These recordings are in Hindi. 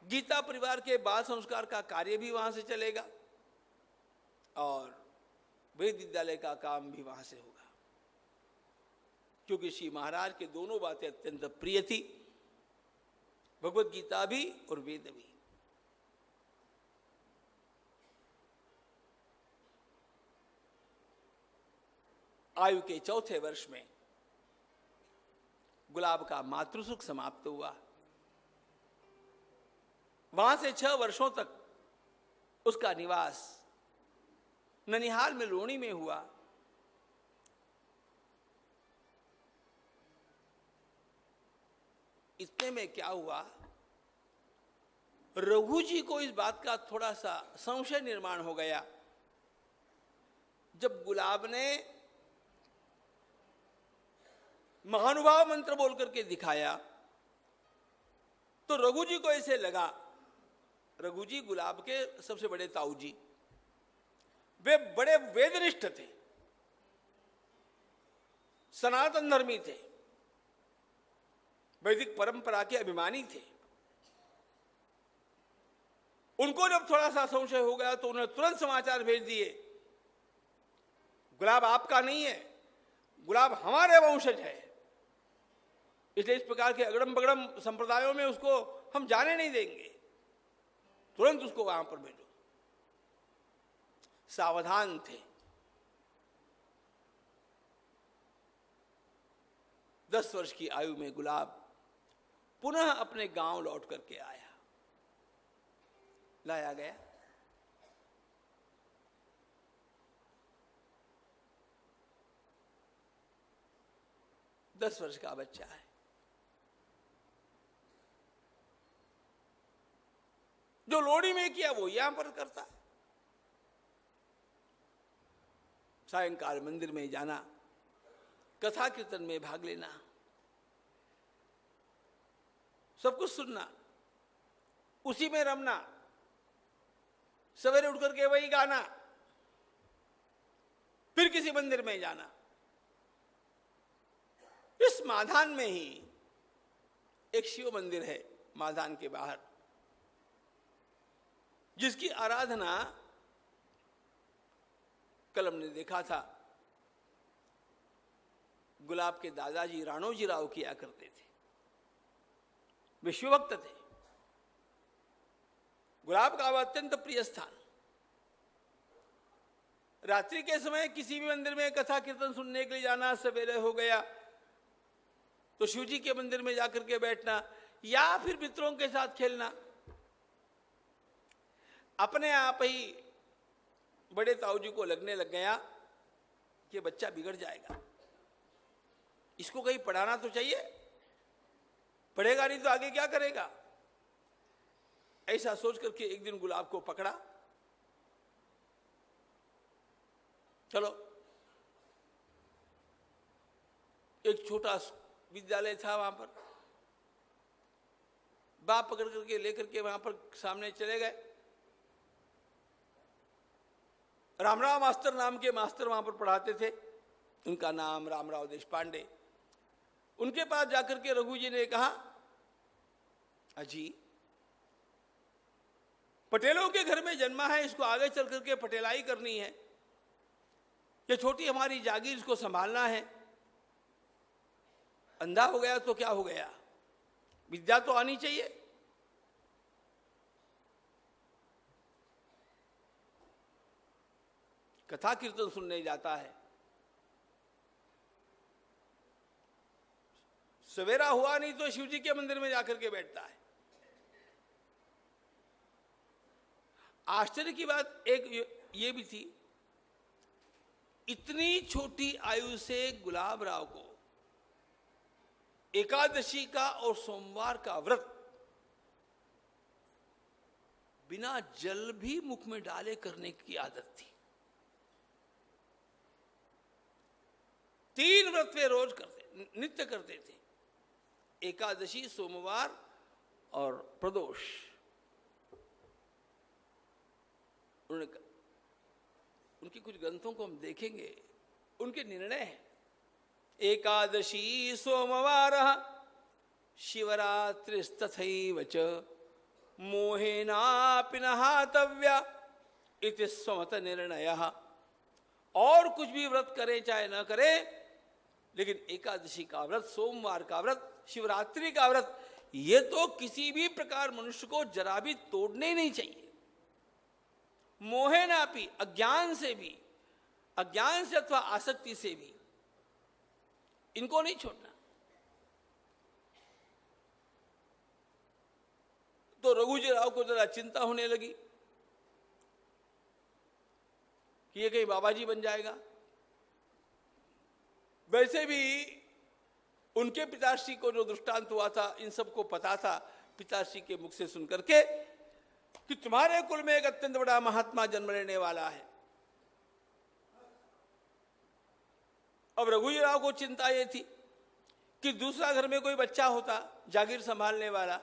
गीता परिवार के बाल संस्कार का कार्य भी वहां से चलेगा और वेद विद्यालय का काम भी वहां से होगा, क्योंकि श्री महाराज के दोनों बातें अत्यंत प्रिय थी, भगवत गीता भी और वेद भी। आयु के चौथे वर्ष में गुलाब का मातृसुख समाप्त हुआ। वहां से 6 वर्षों तक उसका निवास ननिहाल में लोणी में हुआ। इतने में क्या हुआ, रघु जी को इस बात का थोड़ा सा संशय निर्माण हो गया। जब गुलाब ने महानुभाव मंत्र बोल करके दिखाया तो रघु जी को ऐसे लगा, रघु जी गुलाब के सबसे बड़े ताऊ जी, वे बड़े वेदनिष्ठ थे, सनातन धर्मी थे, वैदिक परंपरा के अभिमानी थे। उनको जब थोड़ा सा संशय हो गया तो उन्होंने तुरंत समाचार भेज दिए, गुलाब आपका नहीं है, गुलाब हमारे वंशज है, इसलिए इस प्रकार के अगड़म बगड़म संप्रदायों में उसको हम जाने नहीं देंगे, तुरंत उसको वहां पर भेजो। सावधान थे। 10 वर्ष की आयु में गुलाब पुनः अपने गांव लौट करके आया, लाया गया। दस वर्ष का बच्चा है। जो लोड़ी में किया वो यहां पर करता है। सायंकाल मंदिर में जाना, कथा कीर्तन में भाग लेना, सब कुछ सुनना, उसी में रमना, सवेरे उठ करके वही गाना, फिर किसी मंदिर में जाना। इस माधान में ही एक शिव मंदिर है, माधान के बाहर, जिसकी आराधना कल हमने देखा था गुलाब के दादाजी राणोजी राव किया करते थे। वे शिवभक्त थे। गुलाब का अत्यंत प्रिय स्थान। रात्रि के समय किसी भी मंदिर में कथा कीर्तन सुनने के लिए जाना, सवेरे हो गया तो शिव जी के मंदिर में जाकर के बैठना या फिर मित्रों के साथ खेलना। अपने आप ही बड़े ताऊ जी को लगने लग गया कि बच्चा बिगड़ जाएगा, इसको कहीं पढ़ाना तो चाहिए, पढ़ेगा नहीं तो आगे क्या करेगा। ऐसा सोच करके एक दिन गुलाब को पकड़ा, चलो। एक छोटा विद्यालय था वहां पर, बाप पकड़ करके लेकर के वहां पर सामने चले गए। रामराव मास्टर नाम के मास्टर वहां पर पढ़ाते थे, उनका नाम रामराव देशपांडे। उनके पास जाकर के रघु जी ने कहा, अजी पटेलों के घर में जन्मा है, इसको आगे चल करके पटेलाई करनी है, ये छोटी हमारी जागीर, इसको संभालना है। अंधा हो गया तो क्या हो गया, विद्या तो आनी चाहिए। कथा कीर्तन सुनने जाता है, सवेरा हुआ नहीं तो शिव जी के मंदिर में जाकर के बैठता है। आश्चर्य की बात एक ये भी थी, इतनी छोटी आयु से गुलाब राव को एकादशी का और सोमवार का व्रत बिना जल भी मुख में डाले करने की आदत थी। 3 व्रत वे रोज करते, नित्य करते थे, एकादशी, सोमवार और प्रदोष। उनके कुछ ग्रंथों को हम देखेंगे, उनके निर्णय हैं। एकादशी सोमवार शिवरात्रिस्तथैव च मोहेनापि न हातव्या इति स्वमत निर्णयः। और कुछ भी व्रत करे चाहे न करे, लेकिन एकादशी का व्रत, सोमवार का व्रत, शिवरात्रि का व्रत, ये तो किसी भी प्रकार मनुष्य को जरा भी तोड़ने ही नहीं चाहिए। मोहेनापि, अज्ञान से भी, अज्ञान से अथवा आसक्ति से भी इनको नहीं छोड़ना। तो रघुजी राव को जरा चिंता होने लगी कि ये कहीं बाबा जी बन जाएगा। वैसे भी उनके पिताश्री को जो दृष्टांत हुआ था, इन सबको पता था पिताश्री के मुख से सुनकर के कि तुम्हारे कुल में एक अत्यंत बड़ा महात्मा जन्म लेने वाला है। अब रघुजी राव को चिंता ये थी कि दूसरा घर में कोई बच्चा होता जागीर संभालने वाला,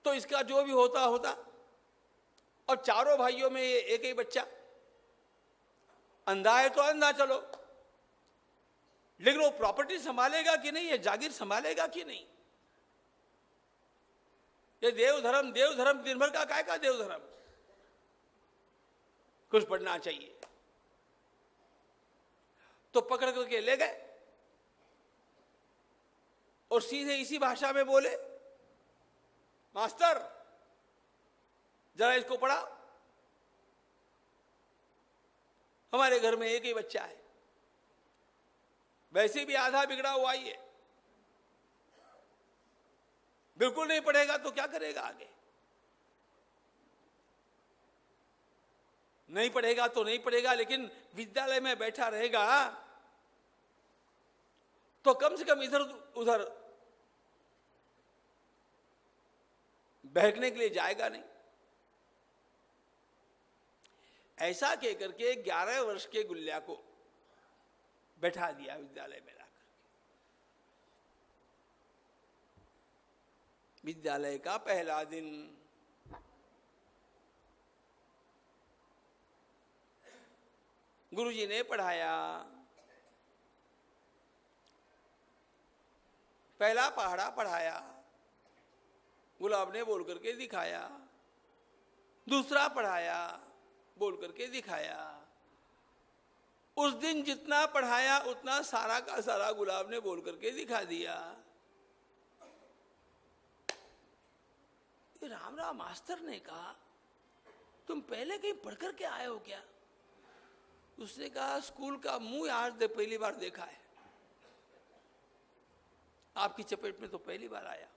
तो इसका जो भी होता होता, और चारों भाइयों में ये एक ही बच्चा, अंधा है तो अंधा चलो, लेकिन वो प्रॉपर्टी संभालेगा कि नहीं, ये जागीर संभालेगा कि नहीं। ये देवधर्म देवधर्म दिन भर का काय का देवधर्म, कुछ पढ़ना चाहिए। तो पकड़ करके ले गए और सीधे इसी भाषा में बोले, मास्टर जरा इसको पढ़ा, हमारे घर में एक ही बच्चा है, वैसे भी आधा बिगड़ा हुआ ही है, बिल्कुल नहीं पढ़ेगा तो क्या करेगा आगे। नहीं पढ़ेगा तो नहीं पढ़ेगा, लेकिन विद्यालय में बैठा रहेगा तो कम से कम इधर उधर बहकने के लिए जाएगा नहीं। ऐसा कह करके 11 वर्ष के गुल्ल्या को बैठा दिया विद्यालय में लाकर। विद्यालय का पहला दिन, गुरुजी ने पढ़ाया, पहला पहाड़ा पढ़ाया, गुलाब ने बोल करके दिखाया, दूसरा पढ़ाया, बोल करके दिखाया। उस दिन जितना पढ़ाया उतना सारा का सारा गुलाब ने बोल करके दिखा दिया। राम राम मास्टर ने कहा, तुम पहले कहीं पढ़ करके आए हो क्या? उसने कहा, स्कूल का मुंह आज पहली बार देखा है, आपकी चपेट में तो पहली बार आया।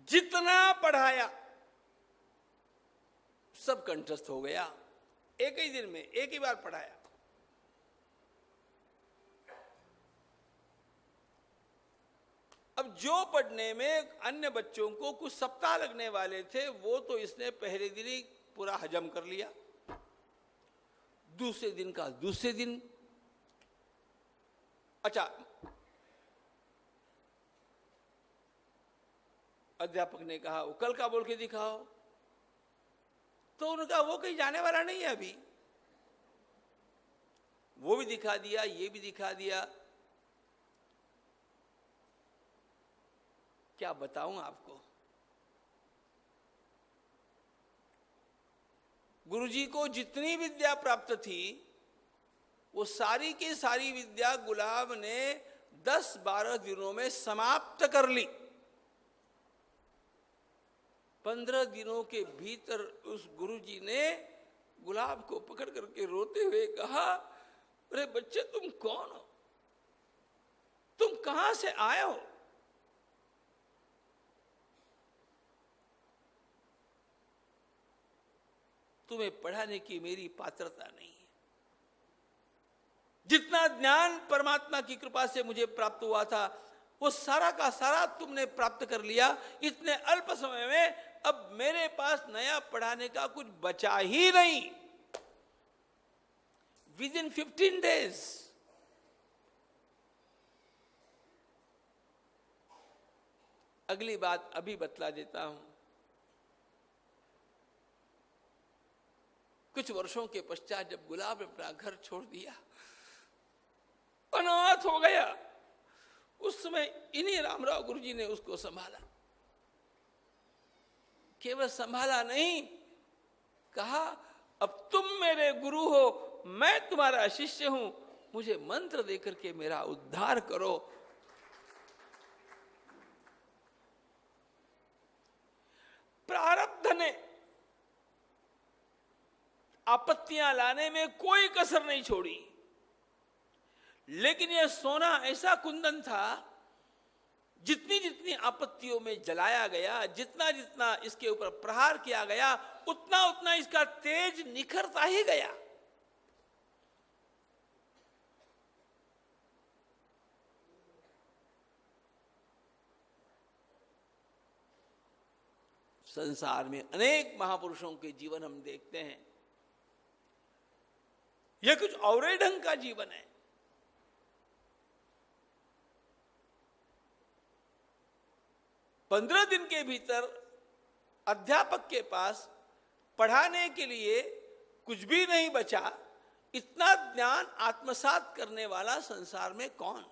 जितना पढ़ाया सब कंठस्थ हो गया, एक ही दिन में एक ही बार पढ़ाया। अब जो पढ़ने में अन्य बच्चों को कुछ सप्ताह लगने वाले थे, वो तो इसने पहले दिन ही पूरा हजम कर लिया। दूसरे दिन का दूसरे दिन, अच्छा अध्यापक ने कहा वो कल का बोल के दिखाओ, तो उनका वो कहीं जाने वाला नहीं है अभी। वो भी दिखा दिया, ये भी दिखा दिया। क्या बताऊं आपको, गुरुजी को जितनी विद्या प्राप्त थी वो सारी की सारी विद्या गुलाब ने 10-12 दिनों में समाप्त कर ली। 15 दिनों के भीतर उस गुरुजी ने गुलाब को पकड़ करके रोते हुए कहा, अरे बच्चे तुम कौन हो, तुम कहां से आए हो? तुम्हें पढ़ाने की मेरी पात्रता नहीं है। जितना ज्ञान परमात्मा की कृपा से मुझे प्राप्त हुआ था वो सारा का सारा तुमने प्राप्त कर लिया। इतने अल्प समय में अब मेरे पास नया पढ़ाने का कुछ बचा ही नहीं। विद इन 15 days अगली बात अभी बतला देता हूं। कुछ वर्षों के पश्चात जब गुलाब ने अपना घर छोड़ दिया, अनाथ हो गया, उस समय इन्हीं रामराव गुरु जी ने उसको संभाला। केवल संभाला नहीं, कहा अब तुम मेरे गुरु हो, मैं तुम्हारा शिष्य हूं, मुझे मंत्र देकर के मेरा उद्धार करो। प्रारब्ध ने आपत्तियां लाने में कोई कसर नहीं छोड़ी, लेकिन यह सोना ऐसा कुंदन था, जितनी जितनी आपत्तियों में जलाया गया, जितना जितना इसके ऊपर प्रहार किया गया, उतना उतना इसका तेज निखरता ही गया। संसार में अनेक महापुरुषों के जीवन हम देखते हैं, यह कुछ और ही ढंग का जीवन है। 15 दिन के भीतर अध्यापक के पास पढ़ाने के लिए कुछ भी नहीं बचा। इतना ज्ञान आत्मसात करने वाला संसार में कौन?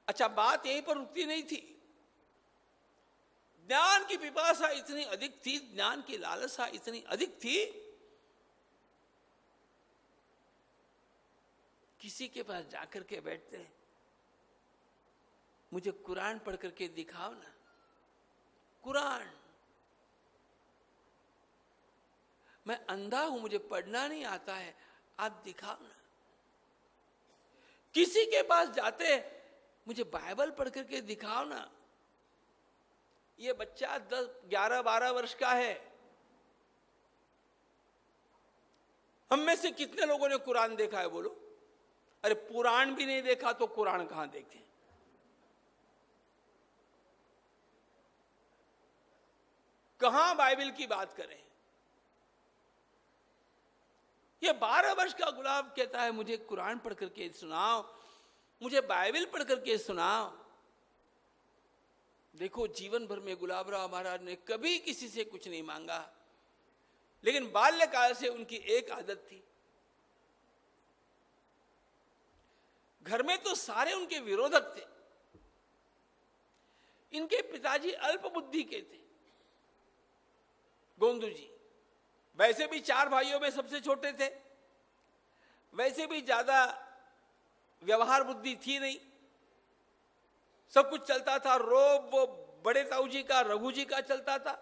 अच्छा, बात यहीं पर रुकती नहीं थी। ज्ञान की पिपासा इतनी अधिक थी, ज्ञान की लालसा इतनी अधिक थी, किसी के पास जाकर के बैठते हैं, मुझे कुरान पढ़ करके दिखाओ ना। कुरान, मैं अंधा हूं, मुझे पढ़ना नहीं आता है, आप दिखाओ ना। किसी के पास जाते, मुझे बाइबल पढ़ करके दिखाओ ना। ये बच्चा 10, 11, 12 वर्ष का है। हम में से कितने लोगों ने कुरान देखा है? बोलो। अरे पुराण भी नहीं देखा तो कुरान कहां देखें? कहां बाइबल की बात करें? ये 12 वर्ष का गुलाब कहता है मुझे कुरान पढ़ करके सुनाओ, मुझे बाइबल पढ़ करके सुनाओ। देखो, जीवन भर में गुलाबराव महाराज ने कभी किसी से कुछ नहीं मांगा, लेकिन बाल्यकाल से उनकी एक आदत थी। घर में तो सारे उनके विरोधक थे। इनके पिताजी अल्प बुद्धि के थे, गोंदू जी। वैसे भी 4 भाइयों में सबसे छोटे थे, वैसे भी ज्यादा व्यवहार बुद्धि थी नहीं। सब कुछ चलता था, रोब वो बड़े ताऊ जी का, रघु जी का चलता था।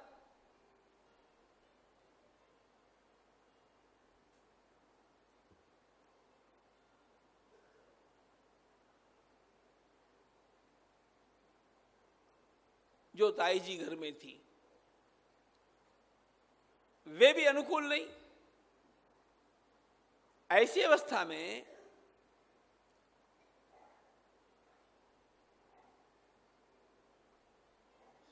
जो ताई जी घर में थी, वे भी अनुकूल नहीं। ऐसी अवस्था में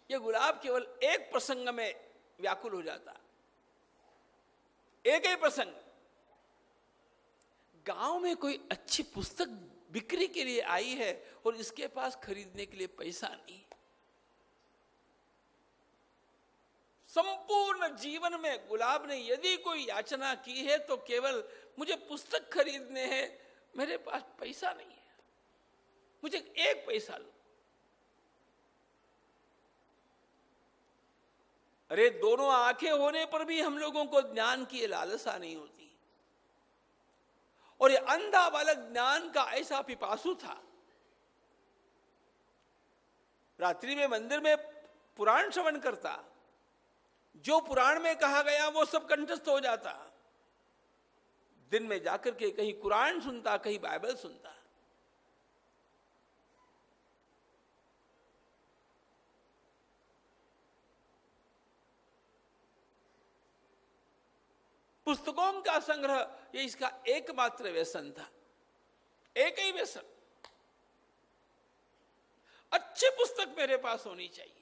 यह गुलाब केवल एक प्रसंग में व्याकुल हो जाता। एक ही प्रसंग, गांव में कोई अच्छी पुस्तक बिक्री के लिए आई है और इसके पास खरीदने के लिए पैसा नहीं। संपूर्ण जीवन में गुलाब ने यदि कोई याचना की है तो केवल मुझे पुस्तक खरीदने हैं, मेरे पास पैसा नहीं है, मुझे एक पैसा लो। अरे दोनों आंखें होने पर भी हम लोगों को ज्ञान की लालसा नहीं होती। और ये अंधा बालक ज्ञान का ऐसा पिपासु था, रात्रि में मंदिर में पुराण श्रवण करता, जो पुराण में कहा गया वो सब कंठस्थ हो जाता। दिन में जाकर के कहीं कुरान सुनता, कहीं बाइबल सुनता। पुस्तकों का संग्रह ये इसका एकमात्र व्यसन था, एक ही व्यसन। अच्छी पुस्तक मेरे पास होनी चाहिए।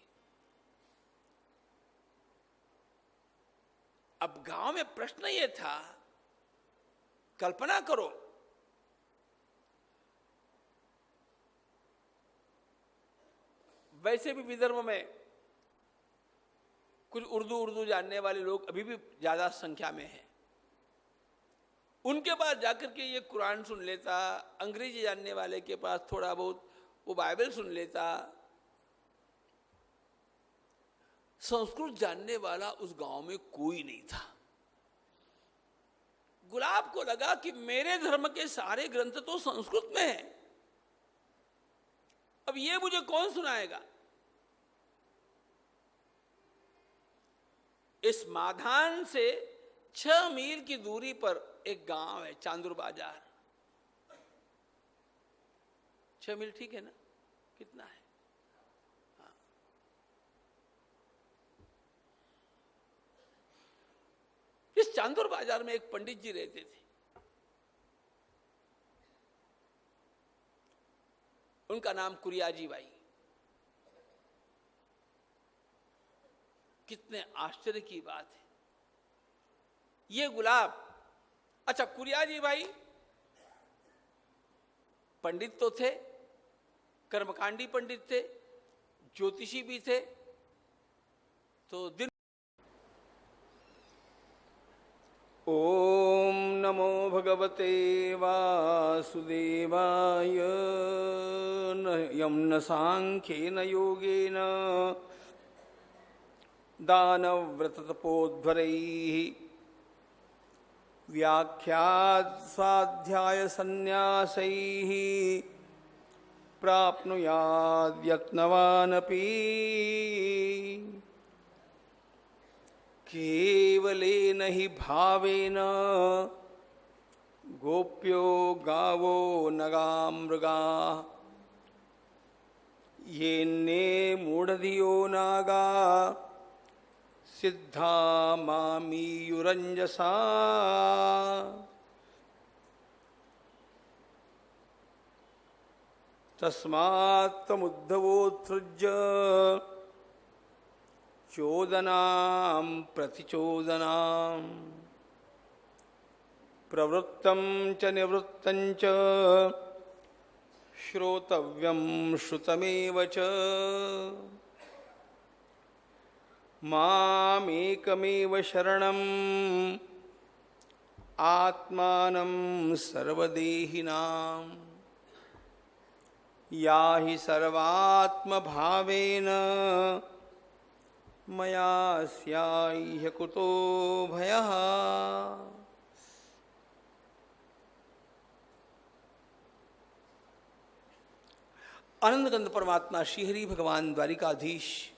अब गांव में प्रश्न ये था, कल्पना करो, वैसे भी विदर्भ में कुछ उर्दू जानने वाले लोग अभी भी ज्यादा संख्या में हैं। उनके पास जाकर के ये कुरान सुन लेता, अंग्रेजी जानने वाले के पास थोड़ा बहुत वो बाइबल सुन लेता, संस्कृत जानने वाला उस गांव में कोई नहीं था। गुलाब को लगा कि मेरे धर्म के सारे ग्रंथ तो संस्कृत में हैं, अब ये मुझे कौन सुनाएगा। इस माधान से 6 मील की दूरी पर एक गांव है, चांदुर बाजार। 6 मील ठीक है ना, कितना है? हाँ। इस चांदुर बाजार में एक पंडित जी रहते थे। उनका नाम कुरियाजी भाई। कितने आश्चर्य की बात है, ये गुलाब, अच्छा कुरियाजी भाई पंडित तो थे, कर्मकांडी पंडित थे, ज्योतिषी भी थे, तो दिन ओम नमो भगवते वासुदेवाय यम न सांख्येन योगेन दानव्रत तपोध्वरैः व्याख्यात स्वाध्याय संन्यासैः प्राप्नुयाद यत्नवानपि केवलेन हि भावेन गोप्यो गावो नगा मृगा येन्ने मूढ़धियो नागा सिद्धा मामीयुरंजसा। तस्मात्तमुद्धवोत्सृज्य चोदनां प्रतिचोदनां प्रवृत्तं च निवृत्तं च श्रोतव्यं श्रुतमेव च। मामेकमेव शरणं आत्मानं सर्वदेहिनां याहि सर्वात्मभावेन मया स्याह्य कुतो भयः। आनंदगंध परमात्मा श्रीहरि भगवान द्वारिकाधीश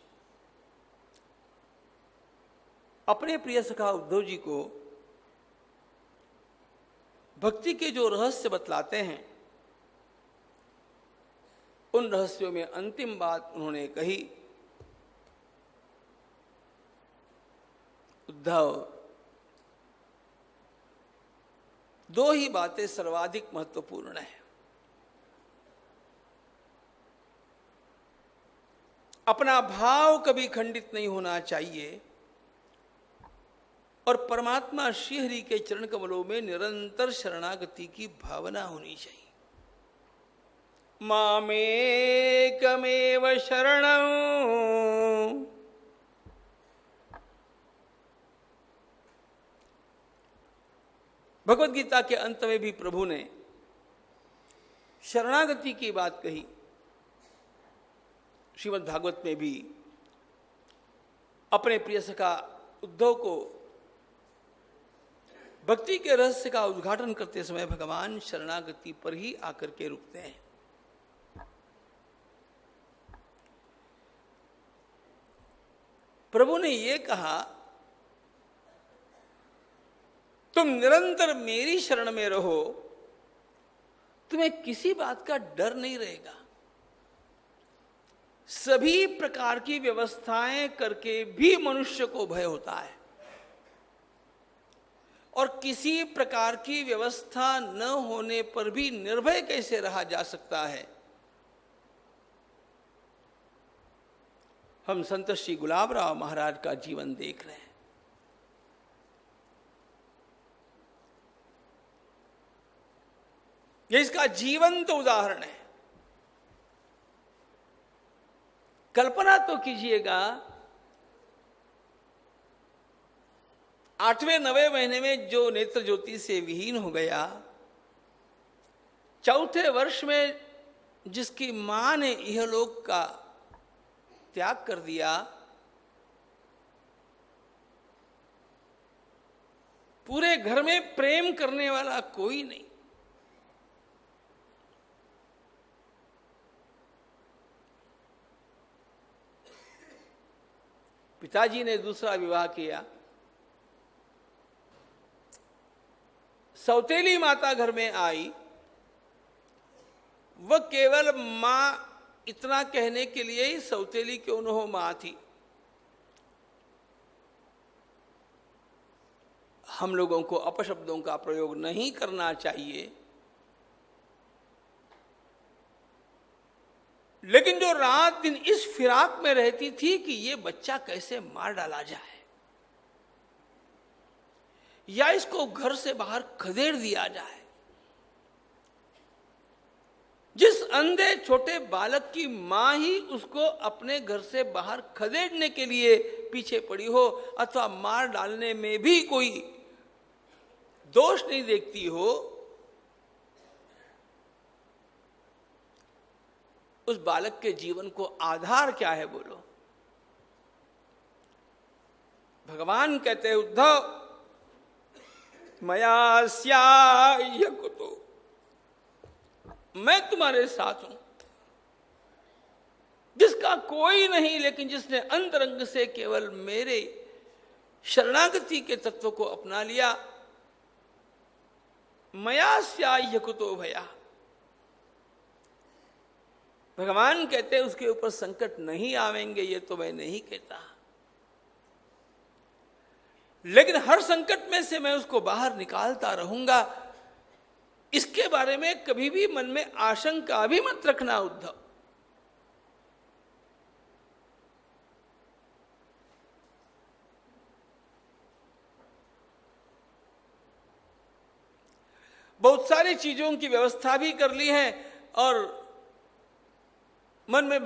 अपने प्रिय सखा उद्धव जी को भक्ति के जो रहस्य बतलाते हैं, उन रहस्यों में अंतिम बात उन्होंने कही, उद्धव 2 ही बातें सर्वाधिक महत्वपूर्ण है। अपना भाव कभी खंडित नहीं होना चाहिए और परमात्मा श्रीहरि के चरण कमलों में निरंतर शरणागति की भावना होनी चाहिए। मामेकमेव शरणं भगवत गीता के अंत में भी प्रभु ने शरणागति की बात कही। श्रीमद् भागवत में भी अपने प्रिय सखा उद्धव को भक्ति के रहस्य का उद्घाटन करते समय भगवान शरणागति पर ही आकर के रुकते हैं। प्रभु ने ये कहा, तुम निरंतर मेरी शरण में रहो, तुम्हें किसी बात का डर नहीं रहेगा। सभी प्रकार की व्यवस्थाएं करके भी मनुष्य को भय होता है और किसी प्रकार की व्यवस्था न होने पर भी निर्भय कैसे रहा जा सकता है। हम संत श्री गुलाबराव महाराज का जीवन देख रहे हैं। यह इसका जीवंत उदाहरण है। कल्पना तो कीजिएगा 8वें 9वें महीने में जो नेत्र ज्योति से विहीन हो गया, चौथे वर्ष में जिसकी मां ने इहलोक का त्याग कर दिया, पूरे घर में प्रेम करने वाला कोई नहीं। पिताजी ने दूसरा विवाह किया। सौतेली माता घर में आई। वह केवल मां इतना कहने के लिए ही सौतेली क्यों न हो, मां थी। हम लोगों को अपशब्दों का प्रयोग नहीं करना चाहिए, लेकिन जो रात दिन इस फिराक में रहती थी कि ये बच्चा कैसे मार डाला जाए या इसको घर से बाहर खदेड़ दिया जाए। जिस अंधे छोटे बालक की मां ही उसको अपने घर से बाहर खदेड़ने के लिए पीछे पड़ी हो अथवा मार डालने में भी कोई दोष नहीं देखती हो, उस बालक के जीवन को आधार क्या है बोलो? भगवान कहते हैं, उद्धव मया स्याह्य कुतो, मैं तुम्हारे साथ हूं। जिसका कोई नहीं, लेकिन जिसने अंतरंग से केवल मेरे शरणागति के तत्व को अपना लिया, मया स्याह्य कुतो भया। भगवान कहते हैं उसके ऊपर संकट नहीं आवेंगे, ये तो मैं नहीं कहता, लेकिन हर संकट में से मैं उसको बाहर निकालता रहूंगा। इसके बारे में कभी भी मन में आशंका भी मत रखना उद्धव। बहुत सारी चीजों की व्यवस्था भी कर ली है और मन में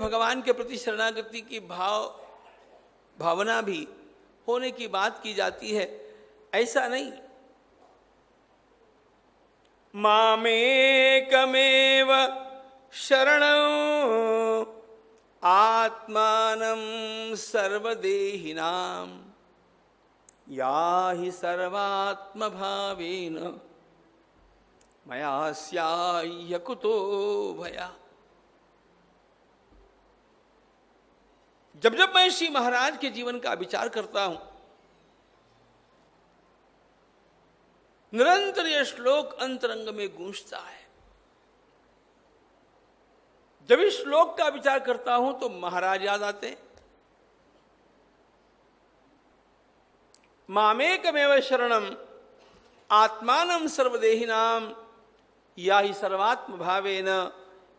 भगवान के प्रति शरणागति की भावना भी होने की बात की जाती है। ऐसा नहीं, मामेकमेव शरणं आत्मानं सर्वदेहिनां याहि सर्वात्मभावेन मया स्याह्य कुतो भया। जब जब मैं श्री महाराज के जीवन का विचार करता हूं, निरंतर यह श्लोक अंतरंग में गूंजता है। जब इस श्लोक का विचार करता हूं तो महाराज याद आते हैं। मामेकमेव शरणम आत्मानं सर्वदेहिनां याहि सर्वात्म भावेन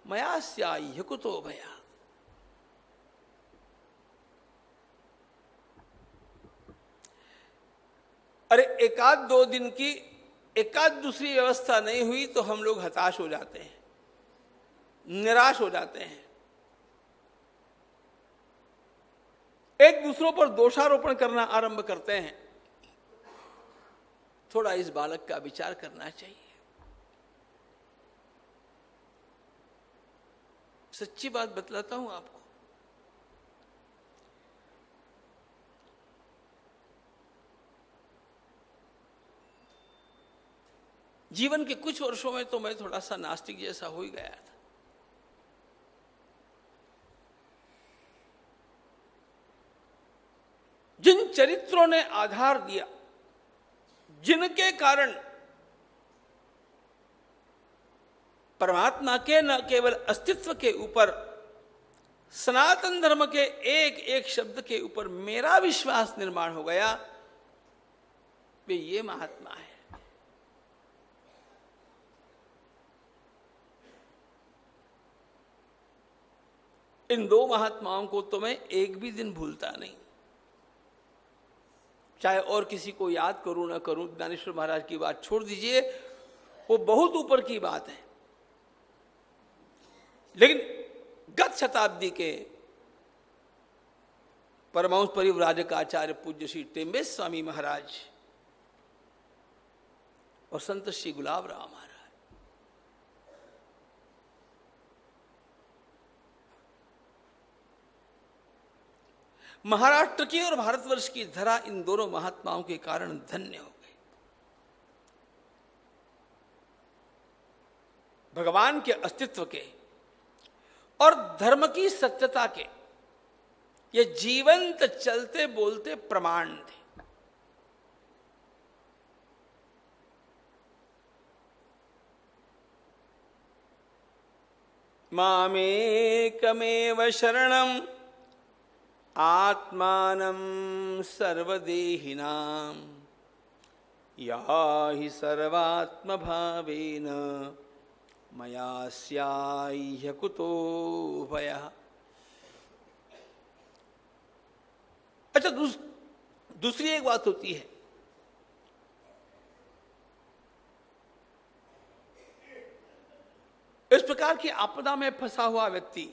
मया स्याह्य कुतो भया। अरे एकाध दो दिन की एकाध दूसरी व्यवस्था नहीं हुई तो हम लोग हताश हो जाते हैं, निराश हो जाते हैं, एक दूसरों पर दोषारोपण करना आरंभ करते हैं। थोड़ा इस बालक का विचार करना चाहिए। सच्ची बात बतलाता हूं आपको, जीवन के कुछ वर्षों में तो मैं थोड़ा सा नास्तिक जैसा हो ही गया था। जिन चरित्रों ने आधार दिया, जिनके कारण परमात्मा के न केवल अस्तित्व के ऊपर, सनातन धर्म के एक एक शब्द के ऊपर मेरा विश्वास निर्माण हो गया, वे ये महात्मा है। इन दो महात्माओं को तो मैं एक भी दिन भूलता नहीं। चाहे और किसी को याद करूं ना करूं, ज्ञानेश्वर महाराज की बात छोड़ दीजिए, वो बहुत ऊपर की बात है। लेकिन गत शताब्दी के परमहंस परिव्राजक आचार्य पूज्य श्री टेम्बे स्वामी महाराज और संत श्री गुलाब राम महाराज। महाराष्ट्र की और भारतवर्ष की धरा इन दोनों महात्माओं के कारण धन्य हो गई। भगवान के अस्तित्व के और धर्म की सत्यता के ये जीवंत चलते बोलते प्रमाण थे। मामेकमेव शरणम आत्मानं सर्वदेहिनां याहि सर्वात्मभावेन मया स्याह्य कुतो भयः। अच्छा, दूसरी एक बात होती है, इस प्रकार की आपदा में फंसा हुआ व्यक्ति,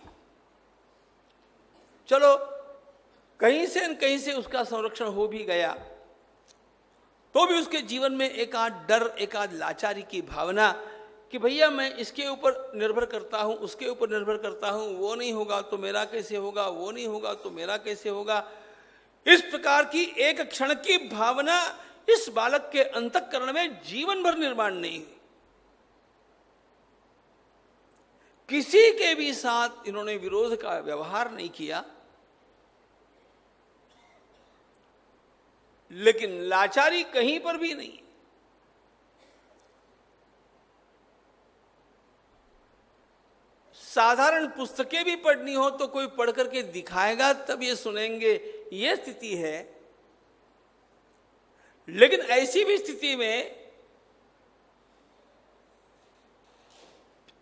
चलो कहीं से न कहीं से उसका संरक्षण हो भी गया, तो भी उसके जीवन में एक आध डर, एक आध लाचारी की भावना कि भैया मैं इसके ऊपर निर्भर करता हूं, उसके ऊपर निर्भर करता हूं, वो नहीं होगा तो मेरा कैसे होगा, वो नहीं होगा तो मेरा कैसे होगा। इस प्रकार की एक क्षण की भावना इस बालक के अंतःकरण में जीवन भर निर्माण नहीं हुई। किसी के भी साथ इन्होंने विरोध का व्यवहार नहीं किया, लेकिन लाचारी कहीं पर भी नहीं। साधारण पुस्तकें भी पढ़नी हो तो कोई पढ़ करके दिखाएगा तब ये सुनेंगे, ये स्थिति है। लेकिन ऐसी भी स्थिति में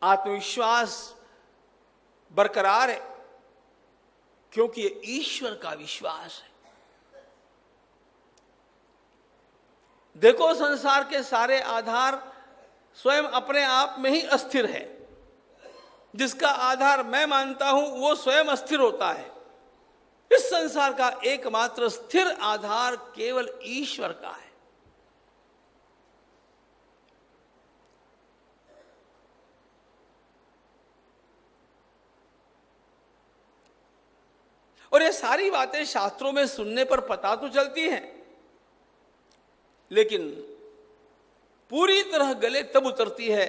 आत्मविश्वास बरकरार है, क्योंकि ये ईश्वर का विश्वास है। देखो, संसार के सारे आधार स्वयं अपने आप में ही अस्थिर है। जिसका आधार मैं मानता हूं वो स्वयं अस्थिर होता है। इस संसार का एकमात्र स्थिर आधार केवल ईश्वर का है। और ये सारी बातें शास्त्रों में सुनने पर पता तो चलती हैं, लेकिन पूरी तरह गले तब उतरती है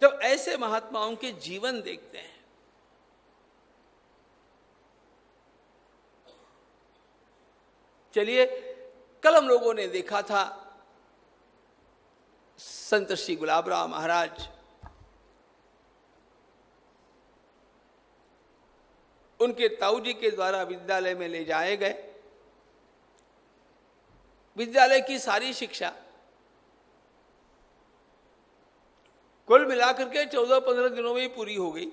जब ऐसे महात्माओं के जीवन देखते हैं। चलिए, कल हम लोगों ने देखा था संत श्री गुलाब राम महाराज उनके ताऊ जी के द्वारा विद्यालय में ले जाए गए। विद्यालय की सारी शिक्षा कुल मिलाकर के 14-15 दिनों में ही पूरी हो गई।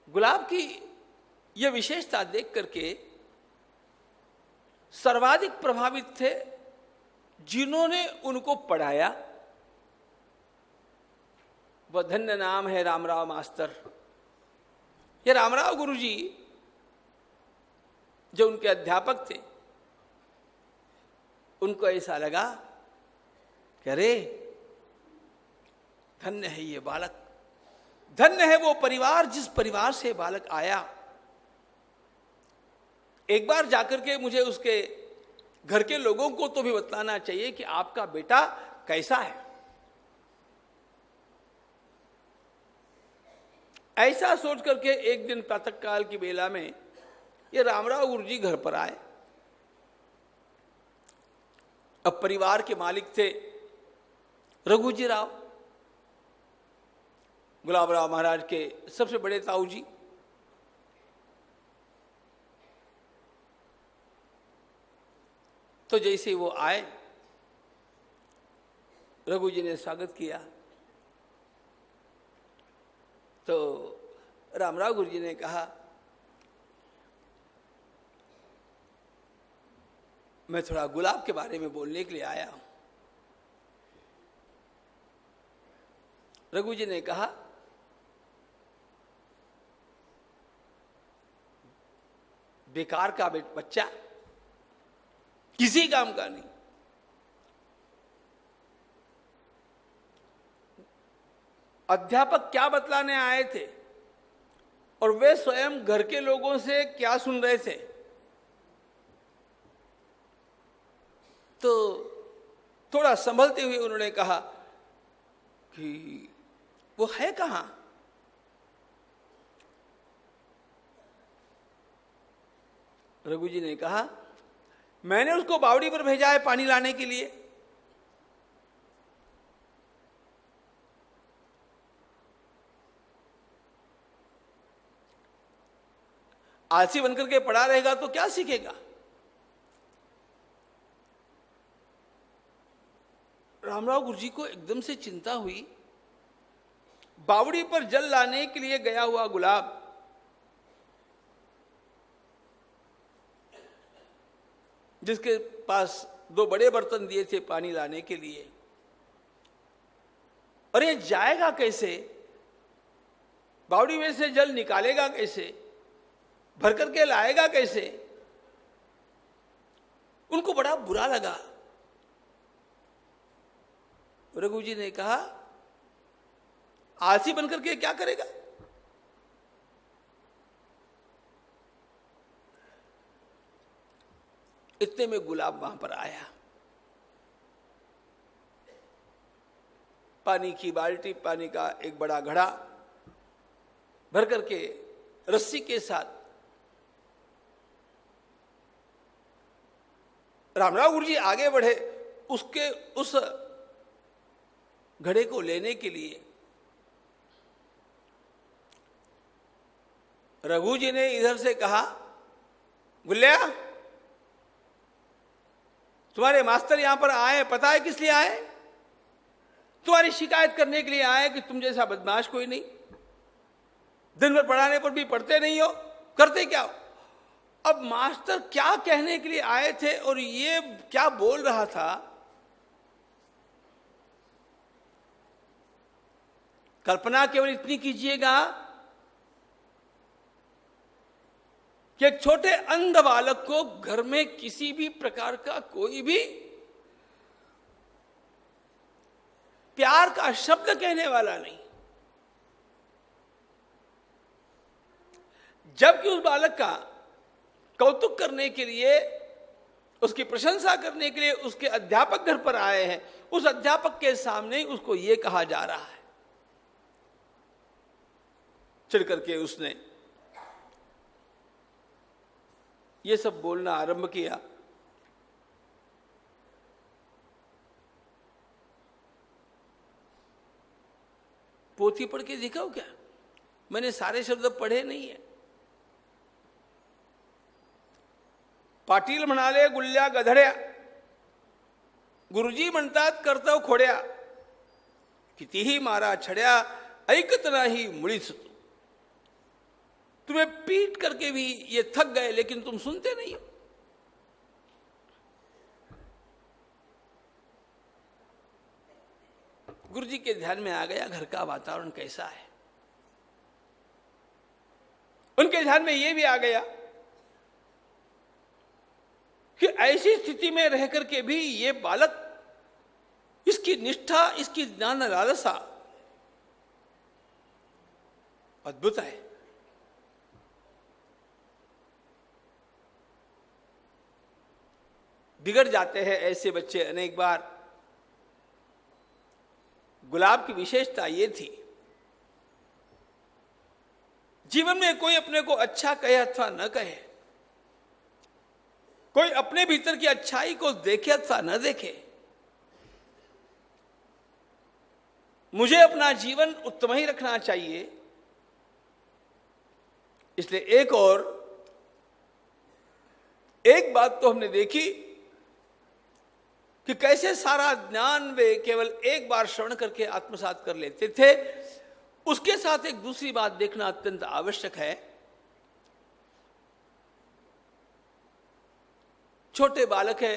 गुलाब की यह विशेषता देख करके सर्वाधिक प्रभावित थे जिन्होंने उनको पढ़ाया। वह धन्य नाम है रामराव मास्टर। ये रामराव गुरुजी जो उनके अध्यापक थे, उनको ऐसा लगा कि अरे धन्य है ये बालक, धन्य है वो परिवार जिस परिवार से बालक आया। एक बार जाकर के मुझे उसके घर के लोगों को तो भी बतलाना चाहिए कि आपका बेटा कैसा है। ऐसा सोच करके एक दिन प्रातःकाल की बेला में ये रामराव गुरुजी घर पर आए। अब परिवार के मालिक थे रघुजी राव, गुलाब राव महाराज के सबसे बड़े ताऊ जी। तो जैसे वो आए, रघु जी ने स्वागत किया। तो रामराव गुरु जी ने कहा, मैं थोड़ा गुलाब के बारे में बोलने के लिए आया हूं। रघु जी ने कहा, बेकार का बच्चा, किसी काम का नहीं। अध्यापक क्या बतलाने आए थे और वे स्वयं घर के लोगों से क्या सुन रहे थे, तो थोड़ा संभलते हुए उन्होंने कहा कि वो है कहां। रघु जी ने कहा, मैंने उसको बावड़ी पर भेजा है पानी लाने के लिए। आलसी बनकर के पड़ा रहेगा तो क्या सीखेगा। रामराव गुरुजी को एकदम से चिंता हुई। बावड़ी पर जल लाने के लिए गया हुआ गुलाब जिसके पास 2 बड़े बर्तन दिए थे पानी लाने के लिए, और ये जाएगा कैसे, बावड़ी में से जल निकालेगा कैसे, भर करके लाएगा कैसे। उनको बड़ा बुरा लगा। रघु जी ने कहा, आलसी बनकर के क्या करेगा। इतने में गुलाब वहां पर आया। पानी की बाल्टी, पानी का एक बड़ा घड़ा भर करके रस्सी के साथ रामराव गुरुजी आगे बढ़े उसके उस घड़े को लेने के लिए। रघु जी ने इधर से कहा, गुल्लिया, तुम्हारे मास्टर यहां पर आए, पता है किस लिए आए? तुम्हारी शिकायत करने के लिए आए कि तुम जैसा बदमाश कोई नहीं, दिन भर पढ़ाने पर भी पढ़ते नहीं हो, करते क्या हो। अब मास्टर क्या कहने के लिए आए थे और ये क्या बोल रहा था, कल्पना केवल इतनी कीजिएगा कि एक छोटे अंध बालक को घर में किसी भी प्रकार का कोई भी प्यार का शब्द कहने वाला नहीं, जबकि उस बालक का कौतुक करने के लिए, उसकी प्रशंसा करने के लिए उसके अध्यापक घर पर आए हैं। उस अध्यापक के सामने उसको यह कहा जा रहा है। चिढ़ करके उसने ये सब बोलना आरंभ किया। पोथी पढ़ के दिखाओ क्या, मैंने सारे शब्द पढ़े नहीं है। पाटील म्हणाले, गुल्ल्या गधड्या, गुरुजी म्हणतात कर्तव खोड्या, कितीही मारा छड्या, ऐकत नाही मुळीच तू। तुम्हें पीट करके भी ये थक गए लेकिन तुम सुनते नहीं हो। गुरुजी के ध्यान में आ गया घर का वातावरण कैसा है। उनके ध्यान में यह भी आ गया कि ऐसी स्थिति में रह करके भी ये बालक, इसकी निष्ठा, इसकी ज्ञान लालसा अद्भुत है। बिगड़ जाते हैं ऐसे बच्चे अनेक बार। गुलाब की विशेषता ये थी, जीवन में कोई अपने को अच्छा कहे अथवा न कहे, कोई अपने भीतर की अच्छाई को देखे अथवा न देखे, मुझे अपना जीवन उत्तम ही रखना चाहिए। इसलिए एक बात तो हमने देखी कि कैसे सारा ज्ञान वे केवल एक बार श्रवण करके आत्मसात कर लेते थे। उसके साथ एक दूसरी बात देखना अत्यंत आवश्यक है। छोटे बालक है,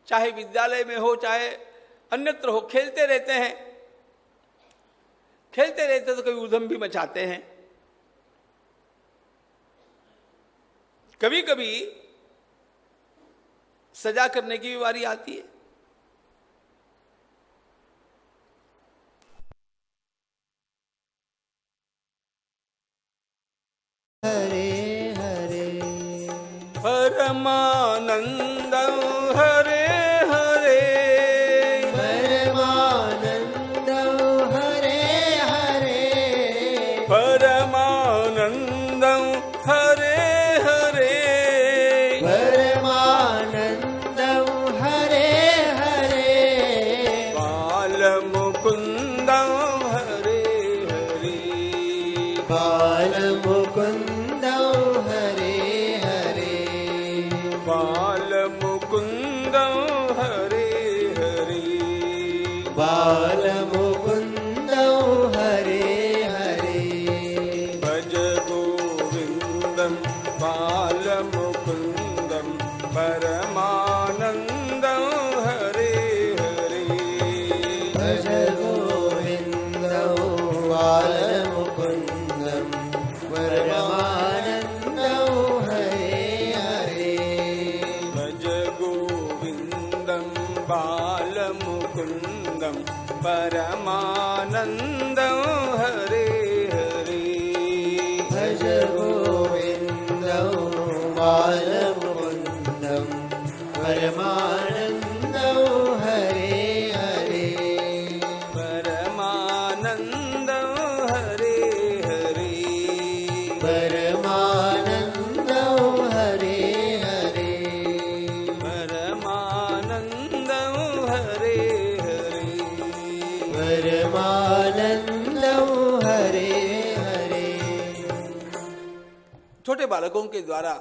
चाहे विद्यालय में हो चाहे अन्यत्र हो, खेलते रहते हैं। खेलते रहते तो कभी उधम भी मचाते हैं। कभी कभी सजा करने की भी बारी आती है। हरे हरे परमानंद हरे हरे परमानंद हरे हरे परमानंद हरे हरे परमानंद हरे हरे बाल मुकुंद हरे हरे बाल मुकुंद हरे हरे बाल मुकुंद हरे हरे बाल मुकुंद हरे हरे भज गोविंदम बाल मुकुंदम परमानंद हरे हरे भज गोविंद बाल मुकुंद परमानंद हरे हरे भज गोविंदम बाल मुकुंदम परमानंद हरे हरे भज गोविंद बाल मुकुंद परमानंद हरे हरे परमानंद हरे हरे परमानंद हरे हरे परमानंद हरे हरे परमानंद हरे हरे। छोटे बालकों के द्वारा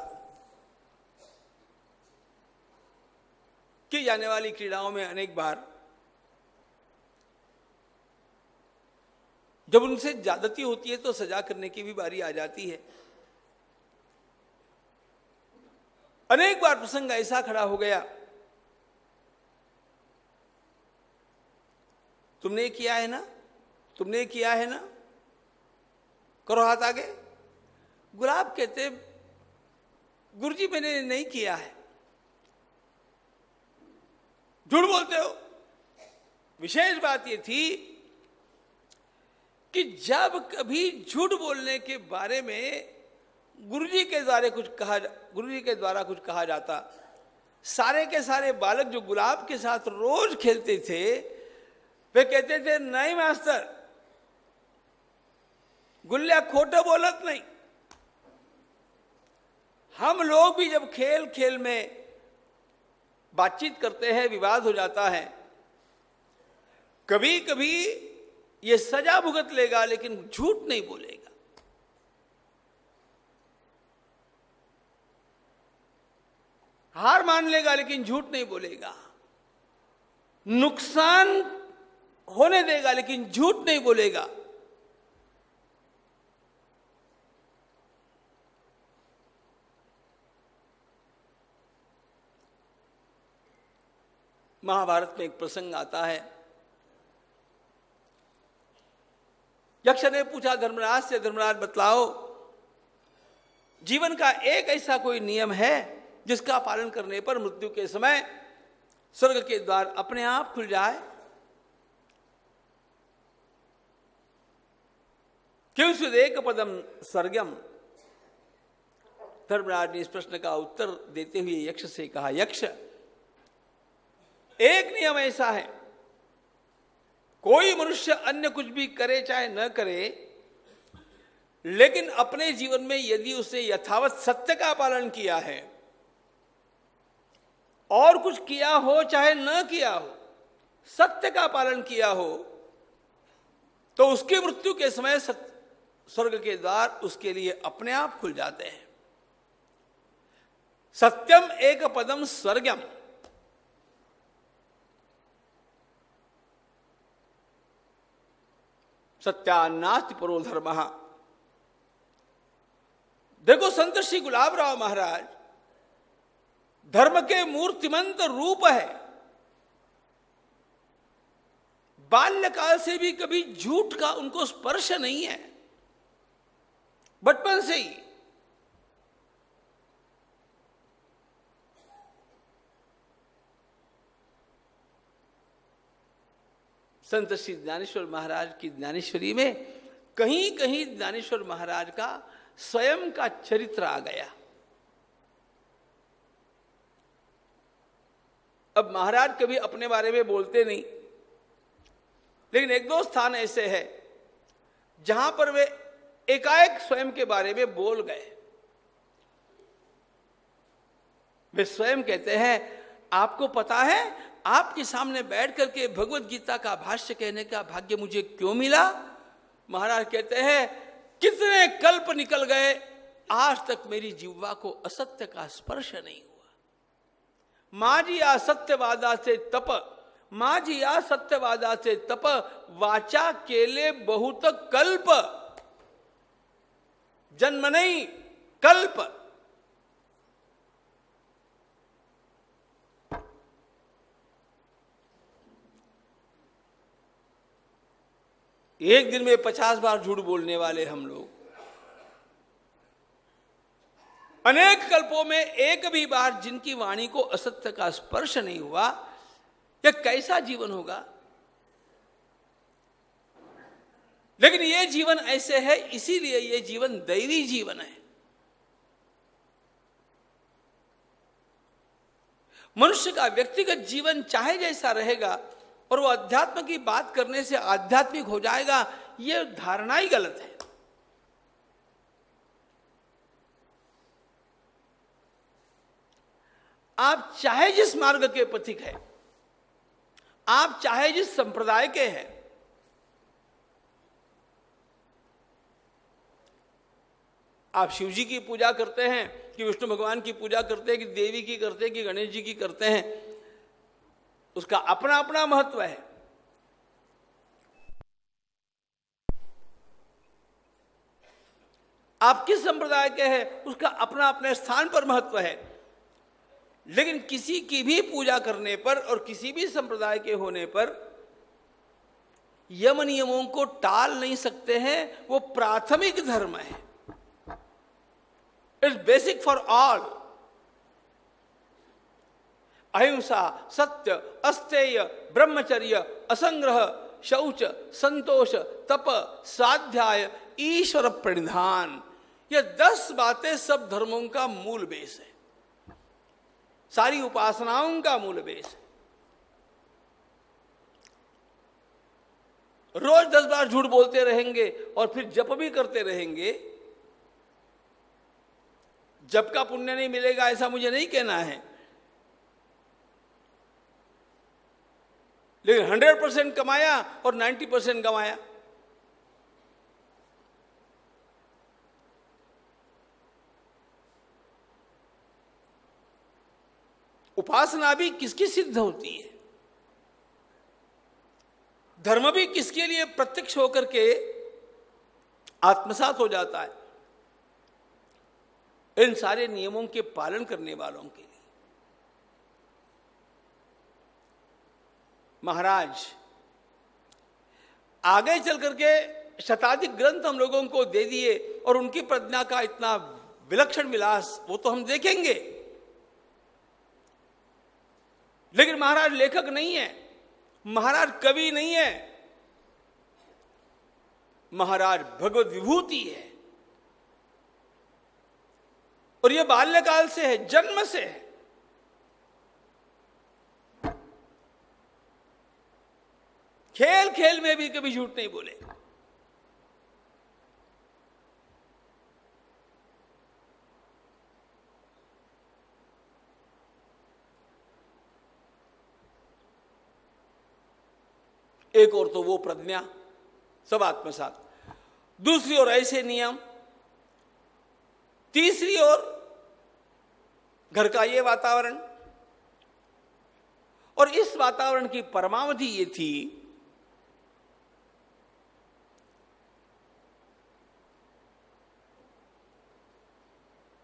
की जाने वाली क्रीड़ाओं में अनेक बार जब उनसे ज्यादती होती है तो सजा करने की भी बारी आ जाती है। अनेक बार प्रसंग ऐसा खड़ा हो गया, तुमने किया है ना, तुमने किया है ना, करो हाथ आगे। गुलाब कहते गुरुजी मैंने नहीं किया है। झूठ बोलते हो। विशेष बात यह थी कि जब कभी झूठ बोलने के बारे में गुरुजी के द्वारा कुछ कहा जाता, सारे के सारे बालक जो गुलाब के साथ रोज खेलते थे वे कहते थे नहीं मास्टर, गुल्लिया खोटो बोलत नहीं। हम लोग भी जब खेल खेल में बातचीत करते हैं, विवाद हो जाता है, कभी कभी ये सजा भुगत लेगा लेकिन झूठ नहीं बोलेगा। हार मान लेगा लेकिन झूठ नहीं बोलेगा। नुकसान होने देगा लेकिन झूठ नहीं बोलेगा। महाभारत में एक प्रसंग आता है। यक्ष ने पूछा धर्मराज से, धर्मराज बतलाओ जीवन का एक ऐसा कोई नियम है जिसका पालन करने पर मृत्यु के समय स्वर्ग के द्वार अपने आप खुल जाए? क्यों सुदेक पदम स्वर्गम। धर्मराज ने इस प्रश्न का उत्तर देते हुए यक्ष से कहा, यक्ष एक नियम ऐसा है, कोई मनुष्य अन्य कुछ भी करे चाहे न करे, लेकिन अपने जीवन में यदि उसने यथावत सत्य का पालन किया है और कुछ किया हो चाहे न किया हो, सत्य का पालन किया हो, तो उसकी मृत्यु के समय स्वर्ग के द्वार उसके लिए अपने आप खुल जाते हैं। सत्यम एक पदम स्वर्गम। सत्यानास्ति परो धर्मः। देखो संत श्री गुलाबराव महाराज धर्म के मूर्तिमंत रूप है। बाल्यकाल से भी कभी झूठ का उनको स्पर्श नहीं है, बचपन से ही। संत श्री ज्ञानेश्वर महाराज की ज्ञानेश्वरी में कहीं कहीं ज्ञानेश्वर महाराज का स्वयं का चरित्र आ गया। अब महाराज कभी अपने बारे में बोलते नहीं, लेकिन एक दो स्थान ऐसे हैं जहां पर वे एकाएक स्वयं के बारे में बोल गए। वे स्वयं कहते हैं, आपको पता है आपके सामने बैठ करके भगवत गीता का भाष्य कहने का भाग्य मुझे क्यों मिला? महाराज कहते हैं, कितने कल्प निकल गए, आज तक मेरी जिह्वा को असत्य का स्पर्श नहीं हुआ। माझी आ सत्यवादा से तप, माझी आ सत्यवादा से तप, वाचा केले बहुत कल्प, जन्म नहीं कल्प। एक दिन में 50 बार झूठ बोलने वाले हम लोग, अनेक कल्पों में एक भी बार जिनकी वाणी को असत्य का स्पर्श नहीं हुआ, यह कैसा जीवन होगा? लेकिन यह जीवन ऐसे है, इसीलिए यह जीवन दैवी जीवन है। मनुष्य का व्यक्तिगत जीवन चाहे जैसा रहेगा और वो अध्यात्म की बात करने से आध्यात्मिक हो जाएगा, यह धारणा ही गलत है। आप चाहे जिस मार्ग के पथिक हैं, आप चाहे जिस संप्रदाय के हैं, आप शिव जी की पूजा करते हैं कि विष्णु भगवान की पूजा करते हैं कि देवी की करते हैं कि गणेश जी की करते हैं, उसका अपना अपना महत्व है। आप किस संप्रदाय के हैं, उसका अपना अपने स्थान पर महत्व है। लेकिन किसी की भी पूजा करने पर और किसी भी संप्रदाय के होने पर यम नियमों को टाल नहीं सकते हैं। वो प्राथमिक धर्म है, इट्स बेसिक फॉर ऑल। अहिंसा, सत्य, अस्तेय, ब्रह्मचर्य, असंग्रह, शौच, संतोष, तप, स्वाध्याय, ईश्वर प्रणिधान, ये 10 बातें सब धर्मों का मूल बेस है, सारी उपासनाओं का मूल बेस है। रोज 10 बार झूठ बोलते रहेंगे और फिर जप भी करते रहेंगे, जप का पुण्य नहीं मिलेगा ऐसा मुझे नहीं कहना है, लेकिन 100% कमाया और 90% गंवाया। उपासना भी किसकी सिद्ध होती है, धर्म भी किसके लिए प्रत्यक्ष होकर के आत्मसात हो जाता है? इन सारे नियमों के पालन करने वालों के लिए। महाराज आगे चल करके शताधिक ग्रंथ हम लोगों को दे दिए और उनकी प्रज्ञा का इतना विलक्षण विलास वो तो हम देखेंगे, लेकिन महाराज लेखक नहीं है, महाराज कवि नहीं है, महाराज भगवत विभूति है। और यह बाल्यकाल से है, जन्म से है। खेल खेल में भी कभी झूठ नहीं बोले। एक और तो वो प्रज्ञा सब आत्मसात, दूसरी ओर ऐसे नियम, तीसरी ओर घर का ये वातावरण। और इस वातावरण की परमावधि ये थी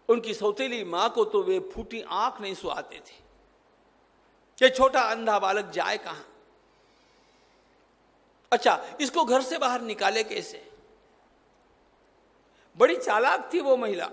उनकी सौतेली मां को तो वे फूटी आंख नहीं सुहाते थे कि छोटा अंधा बालक जाए कहां। अच्छा, इसको घर से बाहर निकाले कैसे? बड़ी चालाक थी वो महिला।